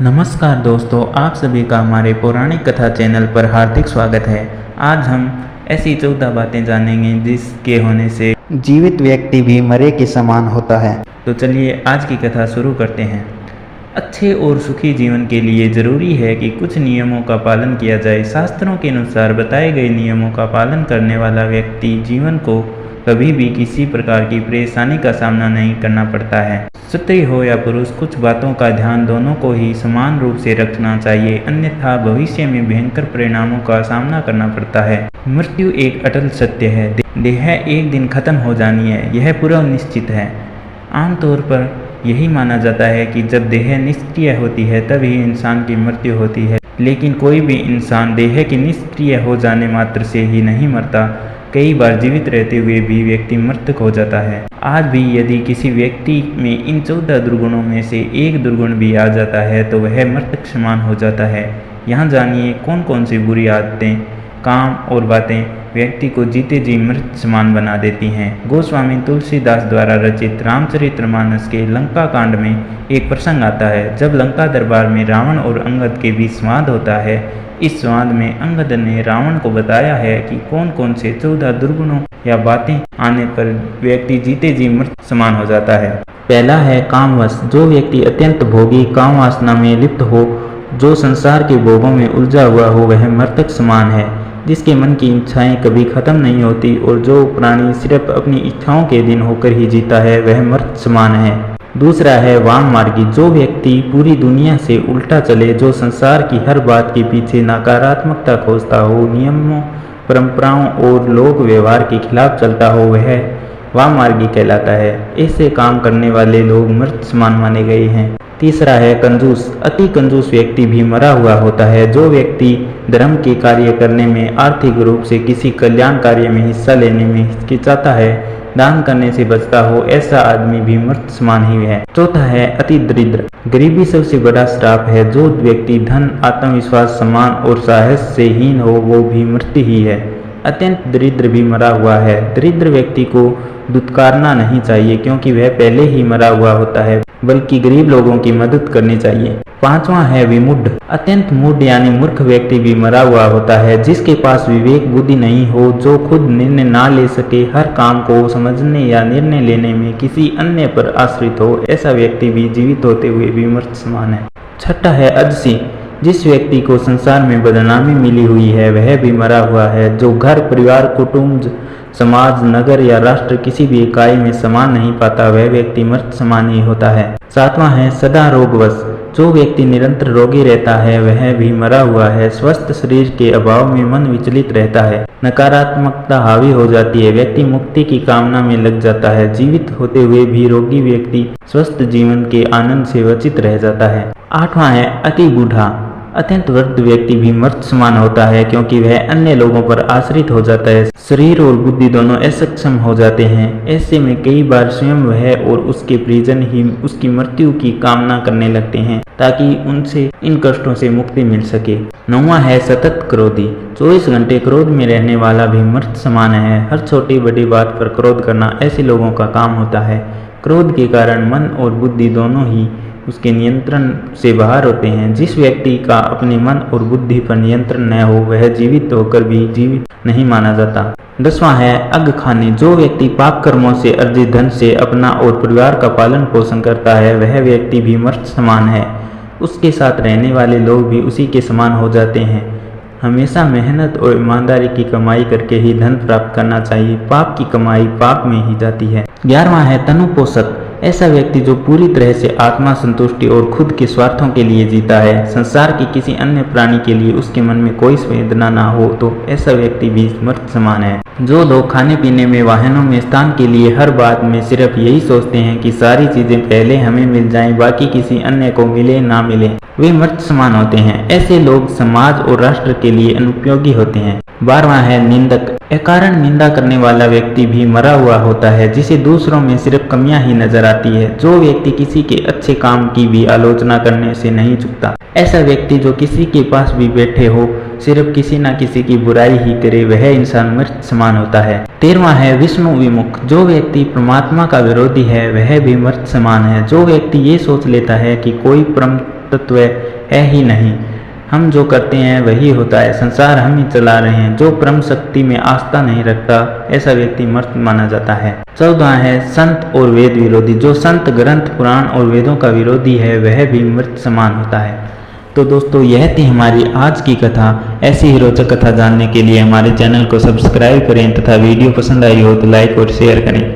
नमस्कार दोस्तों, आप सभी का हमारे पौराणिक कथा चैनल पर हार्दिक स्वागत है। आज हम ऐसी 14 बातें जानेंगे जिसके होने से जीवित व्यक्ति भी मरे के समान होता है। तो चलिए आज की कथा शुरू करते हैं। अच्छे और सुखी जीवन के लिए जरूरी है कि कुछ नियमों का पालन किया जाए। शास्त्रों के अनुसार बताए गए नियमों का पालन करने वाला व्यक्ति जीवन को कभी भी किसी प्रकार की परेशानी का सामना नहीं करना पड़ता है। स्त्री हो या पुरुष, कुछ बातों का ध्यान दोनों को ही समान रूप से रखना चाहिए, अन्यथा भविष्य में भयंकर परिणामों का सामना करना पड़ता है। मृत्यु एक अटल सत्य है। देह एक दिन खत्म हो जानी है, यह पूरा निश्चित है। आमतौर पर यही माना जाता है कि जब देह निष्क्रिय होती है तभी इंसान की मृत्यु होती है, लेकिन कोई भी इंसान देह के निष्क्रिय हो जाने मात्र से ही नहीं मरता। कई बार जीवित रहते हुए भी व्यक्ति मृतक हो जाता है। आज भी यदि किसी व्यक्ति में इन 14 दुर्गुणों में से एक दुर्गुण भी आ जाता है तो वह मृतक समान हो जाता है। यहाँ जानिए कौन कौन सी बुरी आदतें, काम और बातें व्यक्ति को जीते जी मृत समान बना देती हैं। गोस्वामी तुलसीदास द्वारा रचित रामचरितमानस के लंका कांड में एक प्रसंग आता है जब लंका दरबार में रावण और अंगद के बीच संवाद होता है। इस संवाद में अंगद ने रावण को बताया है कि कौन कौन से 14 दुर्गुणों या बातें आने पर व्यक्ति जीते जी मृत समान हो जाता है। पहला है कामवश। जो व्यक्ति अत्यंत भोगी, काम वासना में लिप्त हो, जो संसार के भोगों में उलझा हुआ हो, वह मृतक समान है। जिसके मन की इच्छाएं कभी खत्म नहीं होती और जो प्राणी सिर्फ अपनी इच्छाओं के दिन होकर ही जीता है, वह मृत समान है। दूसरा है वाम मार्गी। जो व्यक्ति पूरी दुनिया से उल्टा चले, जो संसार की हर बात के पीछे नकारात्मकता खोजता हो, नियमों, परंपराओं और लोक व्यवहार के खिलाफ चलता हो, वह वाम मार्गी कहलाता है। ऐसे काम करने वाले लोग मृत समान माने गए हैं। तीसरा है कंजूस। अति कंजूस व्यक्ति भी मरा हुआ होता है। जो व्यक्ति धर्म के कार्य करने में, आर्थिक रूप से किसी कल्याण कार्य में हिस्सा लेने में हिचकिचाता है, दान करने से बचता हो, ऐसा आदमी भी मृत समान ही है। चौथा है अति दरिद्र। गरीबी सबसे बड़ा श्राप है। जो व्यक्ति धन, आत्मविश्वास, सम्मान और साहस से हीन हो, वो भी मृत्यु ही है। अत्यंत दरिद्र भी मरा हुआ है। दरिद्र व्यक्ति को दुत्कारना नहीं चाहिए क्योंकि वह पहले ही मरा हुआ होता है, बल्कि गरीब लोगों की मदद करनी चाहिए। पांचवा है विमूढ़। अत्यंत मूढ़ यानी मूर्ख व्यक्ति भी मरा हुआ होता है। जिसके पास विवेक बुद्धि नहीं हो, जो खुद निर्णय ना ले सके, हर काम को समझने या निर्णय लेने में किसी अन्य पर आश्रित हो, ऐसा व्यक्ति भी जीवित होते हुए भी मृत समान है। छठा है अजसी। जिस व्यक्ति को संसार में बदनामी मिली हुई है, वह भी मरा हुआ है। जो घर, परिवार, कुटुंब, समाज, नगर या राष्ट्र किसी भी इकाई में समान नहीं पाता, वह व्यक्ति मृत समान ही होता है। सातवां है सदा रोगवश। जो व्यक्ति निरंतर रोगी रहता है, वह भी मरा हुआ है। स्वस्थ शरीर के अभाव में मन विचलित रहता है, नकारात्मकता हावी हो जाती है, व्यक्ति मुक्ति की कामना में लग जाता है। जीवित होते हुए भी रोगी व्यक्ति स्वस्थ जीवन के आनंद से वंचित रह जाता है। आठवां है अति बूढ़ा। अत्यंत वृद्ध व्यक्ति भी मृत समान होता है क्योंकि वह अन्य लोगों पर आश्रित हो जाता है। शरीर और बुद्धि दोनों असक्षम हो जाते हैं। ऐसे में कई बार स्वयं वह और उसके परिजन ही उसकी मृत्यु की कामना करने लगते हैं ताकि उनसे इन कष्टों से मुक्ति मिल सके। नौवां है सतत क्रोधी। 24 घंटे क्रोध में रहने वाला भी मृत समान है। हर छोटी बड़ी बात पर क्रोध करना ऐसे लोगों का काम होता है। क्रोध के कारण मन और बुद्धि दोनों ही उसके नियंत्रण से बाहर होते हैं। जिस व्यक्ति का अपने मन और बुद्धि पर नियंत्रण न हो, वह जीवित होकर भी जीवित नहीं माना जाता। 10वां है अग खाने। जो व्यक्ति पाप कर्मों से अर्जित धन से अपना और परिवार का पालन पोषण करता है, वह व्यक्ति भी मृत समान है। उसके साथ रहने वाले लोग भी उसी के समान हो जाते हैं। हमेशा मेहनत और ईमानदारी की कमाई करके ही धन प्राप्त करना चाहिए। पाप की कमाई पाप में ही जाती है। 11वां है तनु पोषक। ऐसा व्यक्ति जो पूरी तरह से आत्मा संतुष्टि और खुद के स्वार्थों के लिए जीता है, संसार के किसी अन्य प्राणी के लिए उसके मन में कोई संवेदना ना हो, तो ऐसा व्यक्ति भी मृत समान है। जो लोग खाने पीने में, वाहनों में, स्थान के लिए हर बात में सिर्फ यही सोचते हैं कि सारी चीजें पहले हमें मिल जाएं, बाकी किसी अन्य को मिले ना मिले, वे मृत समान होते हैं। ऐसे लोग समाज और राष्ट्र के लिए अनुपयोगी होते हैं। 12वां है निंदक। अकारण निंदा करने वाला व्यक्ति भी मरा हुआ होता है, जिसे दूसरों में सिर्फ कमियां ही नजर आती है। जो व्यक्ति किसी के अच्छे काम की भी आलोचना करने से नहीं चूकता, ऐसा व्यक्ति जो किसी के पास भी बैठे हो, सिर्फ किसी न किसी की बुराई ही करे, वह इंसान मृत समान होता है। 13वां है विष्णु विमुख। जो व्यक्ति परमात्मा का विरोधी है, वह भी मृत समान है। जो व्यक्ति ये सोच लेता है कि कोई परम तत्व है ही नहीं। हम जो करते हैं वही होता है, संसार हम ही चला रहे हैं। जो परम शक्ति में आस्था नहीं रखता ऐसा व्यक्ति मर्त माना जाता है। 14 है संत और वेद विरोधी। जो संत, ग्रंथ, पुराण और वेदों का विरोधी है वह भी मृत समान होता है। तो दोस्तों यह थी हमारी आज की कथा। ऐसी ही रोचक कथा जानने के लिए हमारे चैनल को सब्सक्राइब करें तथा वीडियो पसंद आई हो तो लाइक और शेयर करें।